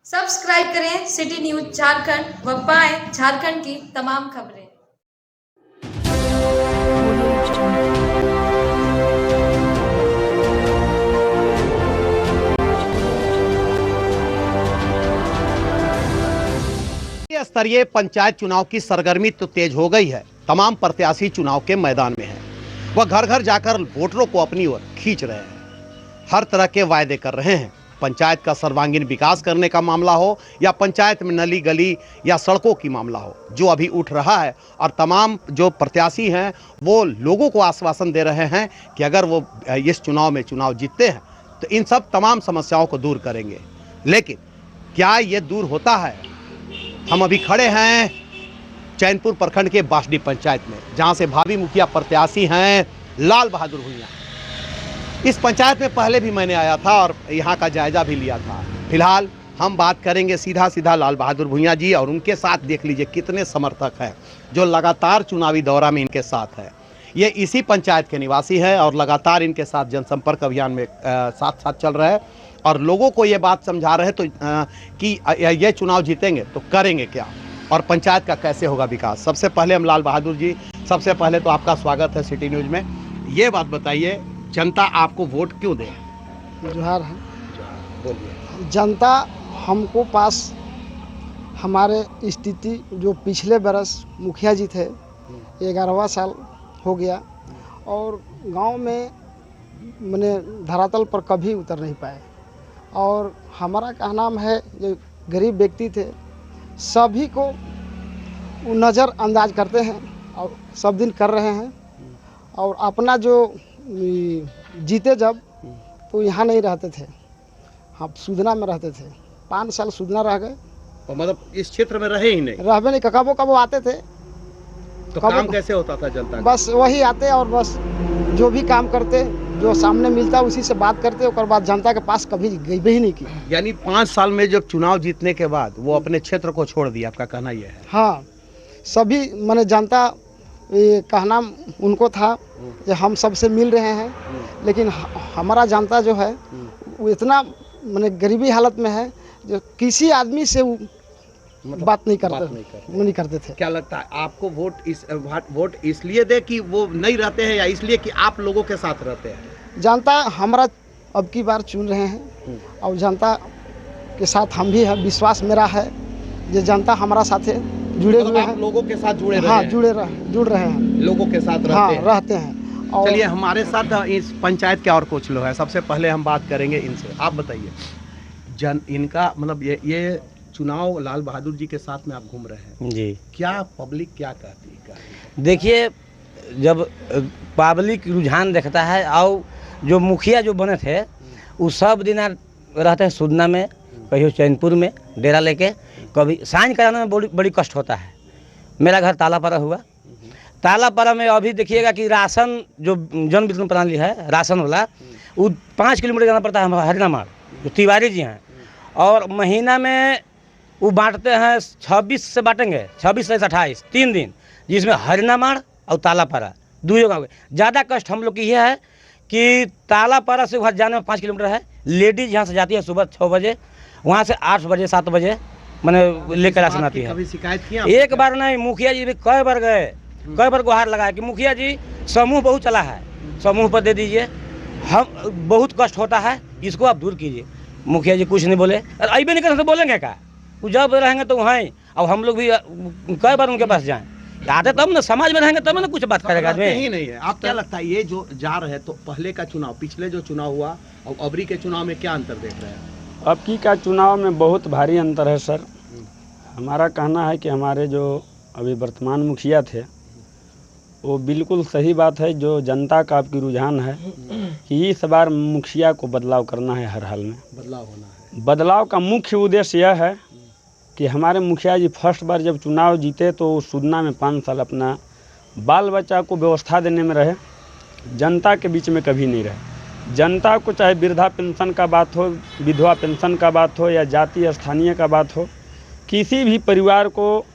Subscribe करें city news Jharkhand व पाएं झारखंड की तमाम खबरें। स्तरीय पंचायत चुनाव की सरगर्मी तो तेज हो गई है। तमाम प्रत्याशी चुनाव के मैदान में हैं। वह घर घर जाकर वोटरों को अपनी ओर खींच रहे हैं। हर तरह के वायदे कर रहे हैं। पंचायत का सर्वांगीण विकास करने का मामला हो या पंचायत में नली गली या सड़कों की मामला हो, जो अभी उठ रहा है। और तमाम जो प्रत्याशी हैं वो लोगों को आश्वासन दे रहे हैं कि अगर वो इस चुनाव में चुनाव जीतते हैं तो इन सब तमाम समस्याओं को दूर करेंगे। लेकिन क्या ये दूर होता है? हम अभी खड़े हैं चैनपुर प्रखंड के बासडी पंचायत में, जहां से भावी मुखिया प्रत्याशी हैं लाल बहादुर भुइयां। इस पंचायत में पहले भी मैंने आया था और यहां का जायजा भी लिया था। फिलहाल हम बात करेंगे सीधा लाल बहादुर भुइयां जी, और उनके साथ देख लीजिए कितने समर्थक हैं जो लगातार चुनावी दौरा में इनके साथ है। ये इसी पंचायत के निवासी हैं और लगातार इनके साथ जनसंपर्क अभियान में साथ चल रहे हैं और लोगों को ये बात समझा रहे हैं कि ये चुनाव जीतेंगे तो करेंगे क्या और पंचायत का कैसे होगा विकास। सबसे पहले हम लाल बहादुर जी, सबसे पहले तो आपका स्वागत है सिटी न्यूज़ में। ये बात बताइए, जनता आपको वोट क्यों दे? जोहार है। बोलिए। जनता हमको पास हमारे स्थिति जो पिछले बरस मुखिया जी थे, 11वां साल हो गया और गांव में मैंने धरातल पर कभी उतर नहीं पाए। और हमारा कहना है जो गरीब व्यक्ति थे सभी को नज़रअंदाज करते हैं और सब दिन कर रहे हैं। और अपना जो जीते जब तो यहाँ नहीं रहते थे, हम सुदना में रहते थे। 5 साल सुदना रह गए। तो मतलब इस क्षेत्र में रहे ही नहीं? रहबे नहीं, कबो आते थे। तो काम कैसे होता था जनता का? बस वही आते और बस जो भी काम करते, जो सामने मिलता उसी से बात करते, और बाद जनता के पास कभी गई भी नहीं की। यानी 5 साल में जब चुनाव जीतने के बाद वो अपने क्षेत्र को छोड़ दिया, आपका कहना यह है? हाँ, सभी मैंने जनता ये कहना उनको था कि हम सबसे मिल रहे हैं, लेकिन हमारा जनता जो है वो इतना मैंने गरीबी हालत में है जो किसी आदमी से बात नहीं करते थे। क्या लगता है आपको वोट इसलिए दे कि वो नहीं रहते हैं या इसलिए कि आप लोगों के साथ रहते हैं? जनता हमारा अब की बार चुन रहे हैं और जनता के साथ हम भी हैं। विश्वास मेरा है जो जनता हमारा साथ जुड़े हुए हैं। लोगों के साथ जुड़े रहे? हाँ, जुड़ रहे हैं, लोगों के साथ रहते हैं। और चलिए हमारे साथ इस पंचायत के और कुछ लोग हैं। सबसे पहले हम बात करेंगे इनसे। आप बताइए, इनका मतलब ये चुनाव लाल बहादुर जी के साथ में आप घूम रहे हैं जी, क्या पब्लिक क्या कहती है? देखिए, जब पब्लिक रुझान देखता है और जो मुखिया जो बने थे वो सब दिन रहते हैं सुदना में, कहीं चैनपुर में डेरा लेके, कभी साइन कराने में बड़ी कष्ट होता है। मेरा घर तालापारा हुआ। तालापारा में अभी देखिएगा कि राशन जो जन वितरण प्रणाली है राशन वाला, वो 5 किलोमीटर जाना पड़ता है हरिनामाड़, जो तिवारी जी हैं, और महीना में वो बांटते हैं 26 से बांटेंगे, 26 से 28 3 दिन, जिसमें हरिनामाड़ और तालापारा दो गाँव। ज़्यादा कष्ट हम लोग की यह है कि तालापारा से वहाँ जाने में 5 किलोमीटर है। लेडीज यहाँ से जाती है सुबह 6 बजे, वहाँ से 8 बजे 7 बजे मैंने लेकर राशन आती है। कभी शिकायत किया? एक बार नहीं, मुखिया जी भी कई बार गए, कई बार गुहार लगाया कि मुखिया जी समूह बहुत चला है, समूह पर दे दीजिए, हम बहुत कष्ट होता है, इसको आप दूर कीजिए। मुखिया जी कुछ नहीं बोले, अभी नहीं कर तो बोलेंगे क्या? वो जब रहेंगे तो वहाँ, और हम लोग भी कई बार उनके पास जाएं, आते तब ना, समाज में रहेंगे तब ना कुछ बात करेगा आदमी। ही नहीं है। आप क्या लगता है ये जो जा रहे हैं, तो पहले का चुनाव, पिछले जो चुनाव हुआ और अबरी के चुनाव में क्या अंतर देख रहे हैं? अब की का चुनाव में बहुत भारी अंतर है सर। हमारा कहना है कि हमारे जो अभी वर्तमान मुखिया थे वो बिल्कुल सही बात है। जो जनता का आपकी रुझान है कि इस बार मुखिया को बदलाव करना है, हर हाल में बदलाव होना है। बदलाव का मुख्य उद्देश्य यह है कि हमारे मुखिया जी फर्स्ट बार जब चुनाव जीते तो सुदना में 5 साल अपना बाल बच्चा को व्यवस्था देने में रहे, जनता के बीच में कभी नहीं रहे। जनता को चाहे वृद्धा पेंशन का बात हो, विधवा पेंशन का बात हो या जाति स्थानीय का बात हो, किसी भी परिवार को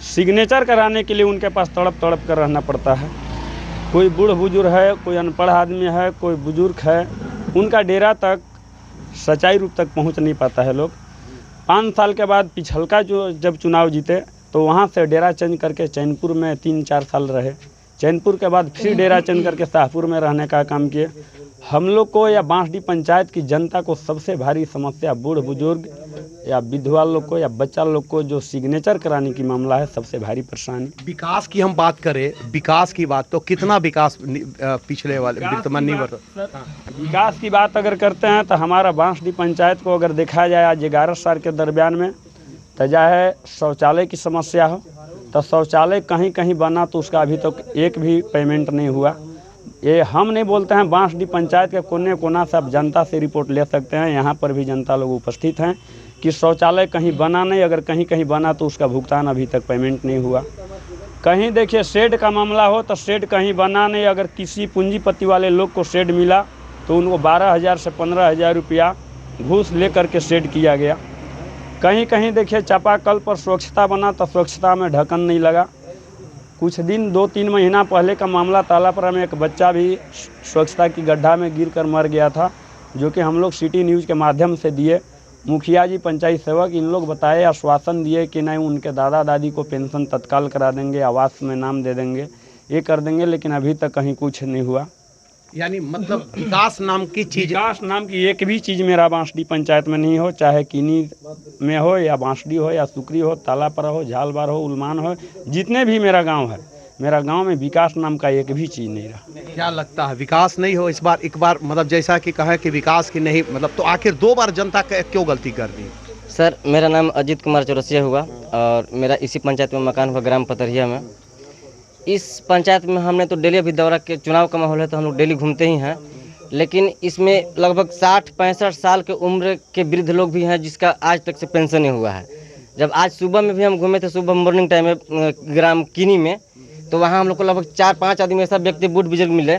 सिग्नेचर कराने के लिए उनके पास तड़प कर रहना पड़ता है। कोई बूढ़ बुजुर्ग है, कोई अनपढ़ आदमी है, कोई बुजुर्ग है, उनका डेरा तक सच्चाई रूप तक पहुंच नहीं पाता है लोग। 5 साल के बाद पिछलका जो जब चुनाव जीते तो वहाँ से डेरा चेंज करके चैनपुर में 3-4 साल रहे। चैनपुर के बाद फिर डेरा चेंज करके शाहपुर में रहने का काम किए। हम लोग को या बांसडीह पंचायत की जनता को सबसे भारी समस्या बूढ़ बुजुर्ग या विधवा लोग को या बच्चा लोग को जो सिग्नेचर कराने की मामला है, सबसे भारी परेशानी। विकास की हम बात करें, विकास की बात तो कितना विकास पिछले वाले वर्तमान विकास की बात अगर करते हैं तो हमारा बांसडीह पंचायत को अगर देखा जाए आज 11 साल के दरमियान में, तो चाहे शौचालय की समस्या हो तो शौचालय कहीं कहीं बना तो उसका अभी तक एक भी पेमेंट नहीं हुआ। ये हम नहीं बोलते हैं, बांसडीह पंचायत के कोने कोना से आप जनता से रिपोर्ट ले सकते हैं, यहाँ पर भी जनता लोग उपस्थित हैं कि शौचालय कहीं बना नहीं, अगर कहीं कहीं बना तो उसका भुगतान अभी तक पेमेंट नहीं हुआ। कहीं देखिए शेड का मामला हो तो शेड कहीं बना नहीं, अगर किसी पूंजीपति वाले लोग को शेड मिला तो उनको 12,000 से 15,000 रुपया घूस ले करके शेड किया गया। कहीं कहीं देखिए चापाकल पर स्वच्छता बना तो स्वच्छता में ढक्कन नहीं लगा। कुछ दिन 2-3 महीना पहले का मामला तालापुरा में एक बच्चा भी स्वच्छता की गड्ढा में गिरकर मर गया था, जो कि हम लोग सिटी न्यूज़ के माध्यम से दिए। मुखिया जी, पंचायत सेवक, इन लोग बताए, आश्वासन दिए कि नहीं उनके दादा दादी को पेंशन तत्काल करा देंगे, आवास में नाम दे देंगे, ये कर देंगे, लेकिन अभी तक कहीं कुछ नहीं हुआ। यानी मतलब विकास नाम की चीज, विकास नाम की एक भी चीज़ मेरा बांसडीह पंचायत में नहीं हो, चाहे किनी में हो या बांसडीह हो या सुकरी हो, तालापुरा हो, झालबार हो, उलमान हो, जितने भी मेरा गांव है, मेरा गांव में विकास नाम का एक भी चीज़ नहीं रहा। क्या लगता है विकास नहीं हो इस बार? एक बार मतलब जैसा कि कहा कि विकास की नहीं, मतलब तो आखिर 2 बार जनता क्यों गलती कर दी? सर, मेरा नाम अजीत कुमार चौरसिया हुआ और मेरा इसी पंचायत में मकान हुआ, ग्राम पतरिया में। इस पंचायत में हमने तो डेली, अभी दौरा के चुनाव का माहौल है तो हम लोग डेली घूमते ही हैं, लेकिन इसमें लगभग 60-65 साल के उम्र के वृद्ध लोग भी हैं जिसका आज तक से पेंशन नहीं हुआ है। जब आज सुबह में भी हम घूमे थे, सुबह मॉर्निंग टाइम में ग्राम किनी में, तो वहाँ हम लोग को लगभग 4-5 आदमी ऐसा व्यक्ति बूढ़ बुजुर्ग मिले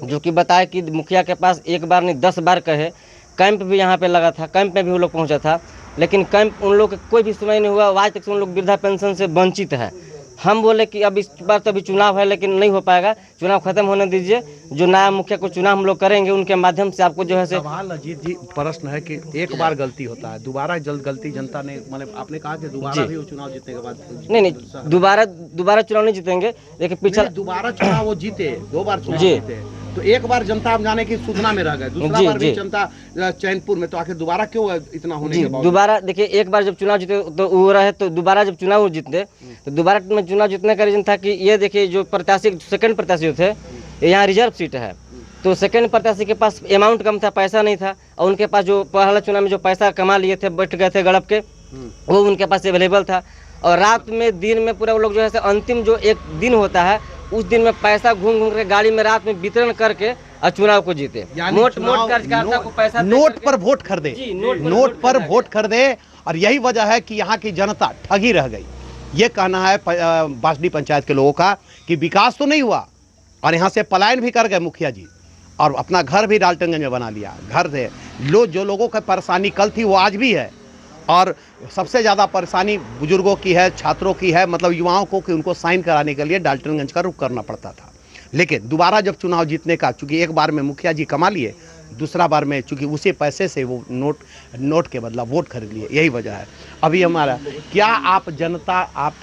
जो कि बताए कि मुखिया के पास एक बार नहीं 10 बार कहे। कैंप भी यहाँ पे लगा था, कैंप में भी वो लोग पहुँचा था, लेकिन कैंप उन लोग कोई भी सुनाई नहीं हुआ। आज तक से उन लोग वृद्धा पेंशन से वंचित है। हम बोले कि अब इस बार तो अभी चुनाव है, लेकिन नहीं हो पाएगा, चुनाव खत्म होने दीजिए, जो नया मुखिया को चुनाव हम लोग करेंगे उनके माध्यम से आपको जो है से। सवाल अजीत जी, प्रश्न है कि एक बार गलती होता है, दोबारा गलती जनता ने, मतलब आपने कहा कि दोबारा भी वो चुनाव जीतने के बाद नहीं, दोबारा चुनाव नहीं जीतेंगे। देखिए पिछला दोबारा चुनाव वो जीते, 2 बार चुनाव जीते, तो एक बार जनता आप जाने की सुधना में रह गए, दूसरा बार भी जनता चैनपुर में, तो आखिर दोबारा क्यों इतना होने के बाद? दोबारा देखिए, एक बार जब चुनाव जीते तो वो रहे, तो दोबारा जब चुनाव जीते तो दोबारा में चुनाव जीतने का रीजन था कि ये देखिए जो प्रत्याशी, सेकंड प्रत्याशी थे, यहाँ रिजर्व सीट है, तो सेकंड प्रत्याशी के पास अमाउंट कम था, पैसा नहीं था, और उनके पास जो पहला चुनाव में जो पैसा कमा लिए थे, बैठ गए थे गड़प के, वो उनके पास अवेलेबल था। और रात में दिन में पूरा वो लोग जो है अंतिम जो एक दिन होता है उस दिन में पैसा घूम घूम के गाड़ी में रात में वितरण करके और चुनाव को जीते। नोट कार्यकर्ता को पैसा नोट पर वोट खरीदे, नोट पर वोट खरीदे, और यही वजह है कि यहाँ की जनता ठगी रह गई। ये कहना है बांसडीह पंचायत के लोगों का कि विकास तो नहीं हुआ, और यहाँ से पलायन भी कर गए मुखिया जी, और अपना घर भी डाल्टनगंज में बना लिया। घर से जो लोगों की परेशानी कल थी वो आज भी है, और सबसे ज़्यादा परेशानी बुजुर्गों की है, छात्रों की है, मतलब युवाओं को कि उनको साइन कराने के लिए डाल्टनगंज का रुख करना पड़ता था। लेकिन दोबारा जब चुनाव जीतने का, चूँकि एक बार में मुखिया जी कमा लिए, दूसरा बार में चूँकि उसी पैसे से वो नोट के बदला वोट खरीद लिए, यही वजह है। अभी हमारा क्या आप जनता,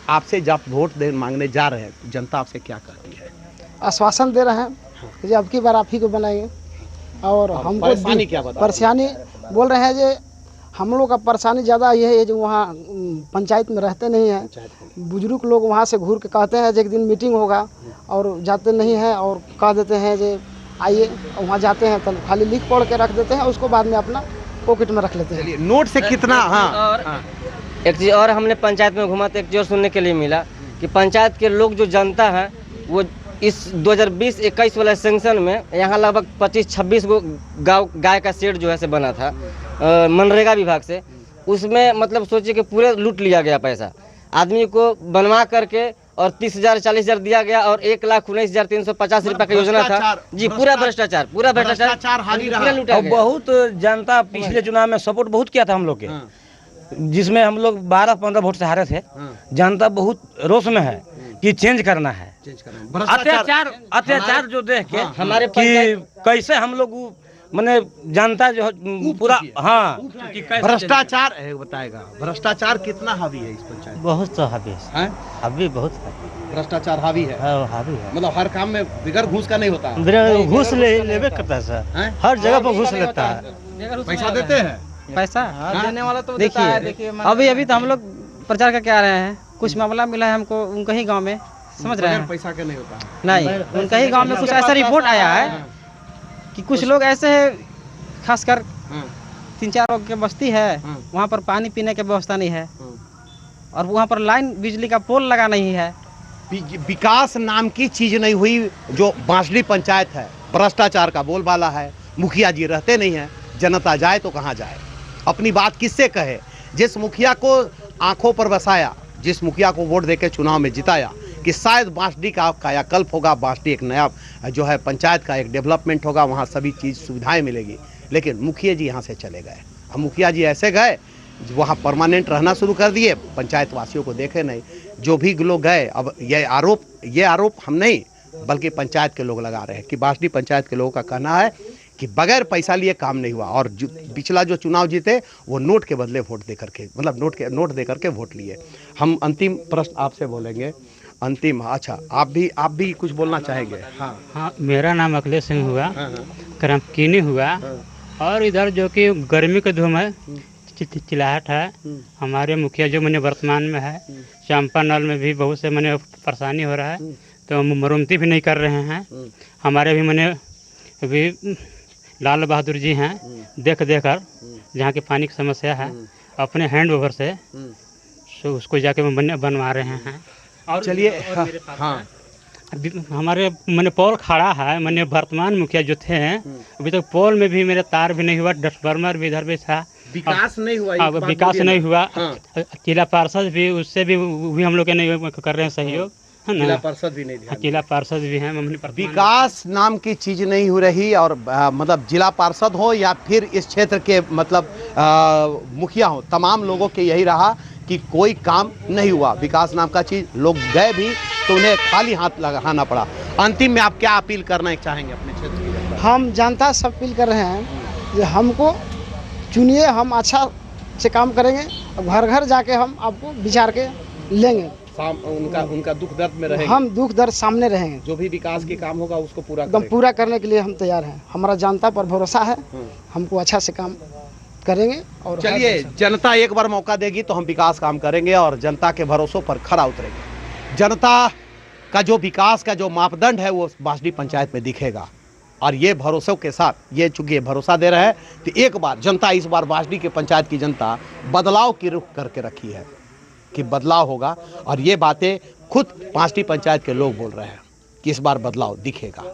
आपसे जब वोट मांगने जा रहे हैं, जनता आपसे क्या कहती है? आश्वासन दे रहे हैं कि अब की बार आप ही को बनाएंगे, और हमको परेशानी क्या बता? परेशानी बोल रहे हैं जो हम लोग का परेशानी ज़्यादा ये है जो वहाँ पंचायत में रहते नहीं हैं। बुजुर्ग लोग वहाँ से घूर के कहते हैं जो एक दिन मीटिंग होगा, और जाते नहीं हैं, और कह देते हैं जो आइए, वहाँ जाते हैं तो खाली लिख पढ़ के रख देते हैं, उसको बाद में अपना पॉकेट में रख लेते हैं। नोट से कितना? और एक चीज़ और हमने पंचायत में घुमा तो एक चीज़ और सुनने के लिए मिला कि पंचायत के लोग जो जनता है वो इस 2020-21 वाले सेंक्शन में यहाँ लगभग 25-26 गो गाय का शेड जो है से बना था मनरेगा विभाग से। उसमें मतलब सोचिए कि पूरे लूट लिया गया पैसा, आदमी को बनवा करके, और 30,000-40,000 दिया गया, और 1,19,350 रुपये का योजना था जी। पूरा भ्रष्टाचार और बहुत जनता पिछले चुनाव में सपोर्ट बहुत किया था हम लोग के, जिसमें हम लोग 12-15 वोट से हारे थे। जनता बहुत रोष में है कि चेंज करना है। अत्याचार जो देख के हमारे कि कैसे हम लोग मैंने जनता जो पूरा हाँ भ्रष्टाचार बताएगा, भ्रष्टाचार कितना हावी है इस पंचायत में? बहुत तो हावी हैं? हावी बहुत है। भ्रष्टाचार हावी है, हाँ, हावी है। मतलब हर काम में बिगर घूस का नहीं होता, घूस लेवे करता है सर, हैं? हर जगह पर घूस लेता है। पैसा देते हैं। पैसा देने वाला तो देखिए अभी तो हम लोग प्रचार करके आ रहे हैं, कुछ मामला मिला है हमको उनका ही गांव में, समझ रहे बगैर हैं? पैसा के नहीं होता। नहीं, उनका ही गांव में कुछ ऐसा रिपोर्ट आया है कि कुछ लोग ऐसे हैं, खासकर हाँ, 3-4 लोग की बस्ती है, हाँ। वहाँ पर पानी पीने की व्यवस्था नहीं है हाँ। और वहाँ पर लाइन बिजली का पोल लगा नहीं है। विकास नाम की चीज नहीं हुई। जो बांसडी पंचायत है, भ्रष्टाचार का बोलबाला है, मुखिया जी रहते नहीं है, जनता जाए तो कहाँ जाए, अपनी बात किससे कहे। जिस मुखिया को आंखों पर बसाया, जिस मुखिया को वोट देकर चुनाव में जिताया कि शायद बांसडी का कायाकल्प होगा, बांसडी एक नया जो है पंचायत का एक डेवलपमेंट होगा, वहाँ सभी चीज़ सुविधाएं मिलेगी, लेकिन मुखिया जी यहाँ से चले गए। अब मुखिया जी ऐसे गए, वहाँ परमानेंट रहना शुरू कर दिए, पंचायत वासियों को देखे नहीं। जो भी लोग गए, अब ये आरोप हम नहीं बल्कि पंचायत के लोग लगा रहे हैं कि बांसडी पंचायत के लोगों का कहना है कि बगैर पैसा लिए काम नहीं हुआ, और पिछला जो चुनाव जीते वो नोट के बदले वोट दे करके, मतलब नोट दे करके वोट लिए। हम अंतिम प्रश्न आपसे बोलेंगे, अंतिम। अच्छा, आप भी कुछ बोलना चाहेंगे? हाँ हाँ, मेरा नाम अखिलेश सिंह हुआ, हाँ हाँ करमकीनी हुआ, और इधर जो कि गर्मी का धूम है, चिल्लाहट है। हमारे मुखिया जो मैंने वर्तमान में है, चंपा नल में भी बहुत से मैंने परेशानी हो रहा है, तो मरम्मती भी नहीं कर रहे हैं। हमारे भी मैंने अभी लाल बहादुर जी हैं, देख कर जहाँ की पानी की समस्या है, अपने हैंड ओवर से उसको जाके बनवा रहे हैं। और चलिए, हाँ, हाँ अभी हमारे मैंने पोल खड़ा है, मैंने वर्तमान मुखिया जो थे अभी तक पोल में भी मेरे तार भी नहीं हुआ, ट्रांसफार्मर भी इधर भी था, विकास नहीं हुआ। हाँ, विकास नहीं हुआ। हाँ। जिला पार्षद भी, उससे भी हम लोग के नहीं कर रहे हैं सहयोग, है ना। जिला पार्षद भी नहीं ध्यान जिला पार्षद भी हैं, विकास नाम की चीज नहीं हो रही। और मतलब जिला पार्षद हो या फिर इस क्षेत्र के मतलब मुखिया हो, तमाम लोगों के यही रहा कि कोई काम नहीं हुआ। विकास नाम का चीज, लोग गए भी तो उन्हें खाली हाथ लगाना पड़ा। अंतिम में आप क्या अपील करना चाहेंगे अपने क्षेत्र की जनता? हम जनता से अपील कर रहे हैं कि हमको चुनिए, हम अच्छा से काम करेंगे, घर घर जाके हम आपको विचार के लेंगे, उनका दुख दर्द में रहेंगे, हम दुख दर्द सामने रहेंगे, जो भी विकास के काम होगा उसको पूरा एकदम पूरा करने के लिए हम तैयार हैं। हमारा जनता पर भरोसा है, हमको अच्छा से काम करेंगे। और चलिए, जनता एक बार मौका देगी तो हम विकास काम करेंगे और जनता के भरोसों पर खरा उतरेंगे। जनता का जो विकास का जो मापदंड है वो बांसडी पंचायत में दिखेगा, और ये भरोसों के साथ, ये चूंकि भरोसा दे रहे हैं तो एक बार जनता, इस बार बांसडी के पंचायत की जनता बदलाव की रुख करके रखी है कि बदलाव होगा, और ये बातें खुद बांसडी पंचायत के लोग बोल रहे हैं कि इस बार बदलाव दिखेगा।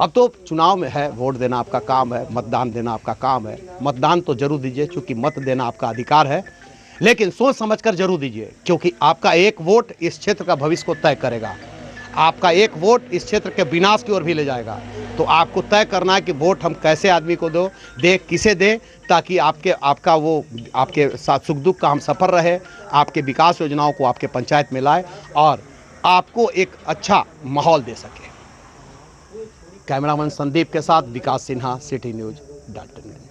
अब तो चुनाव में है, वोट देना आपका काम है, मतदान देना आपका काम है। मतदान तो जरूर दीजिए, क्योंकि मत देना आपका अधिकार है, लेकिन सोच समझकर जरूर दीजिए, क्योंकि आपका एक वोट इस क्षेत्र का भविष्य को तय करेगा। आपका एक वोट इस क्षेत्र के विनाश की ओर भी ले जाएगा। तो आपको तय करना है कि वोट हम कैसे आदमी को दे, किसे दे, ताकि आपका वो आपके साथ सुख दुख का हम सफ़र रहे, आपके विकास योजनाओं को आपके पंचायत में लाए और आपको एक अच्छा माहौल दे सके। कैमरामैन संदीप के साथ विकास सिन्हा, सिटी न्यूज़, डाल्टनगंज।